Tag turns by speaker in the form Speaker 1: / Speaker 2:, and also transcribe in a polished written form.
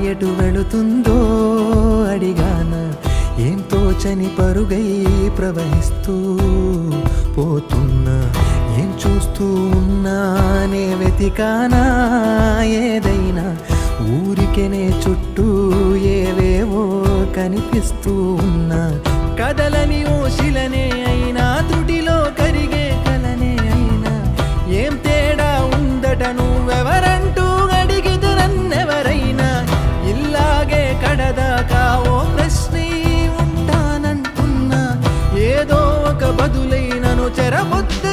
Speaker 1: ఎటు వెళుతుందో అడిగానా, ఏం తోచని పరుగై ప్రవహిస్తూ పోతున్నా. ఏం చూస్తూ ఉన్నానే వెతికానా ఏదైనా, ఊరికెనే చుట్టూ ఏవేవో కనిపిస్తూ ఉన్నా. కదలని ఓశిలనే అయినా, త్రుటిలో కరిగే కలనే అయినా, ఏం తేడా ఉందట నువ్వెవరంటూ అడిగితే నన్నెవరైనా. ఇల్లాగే కడదాకా ఓ ప్రశ్నే ఉంటానంటున్నా, ఏదో ఒక బదులైనను చెరబొద్దు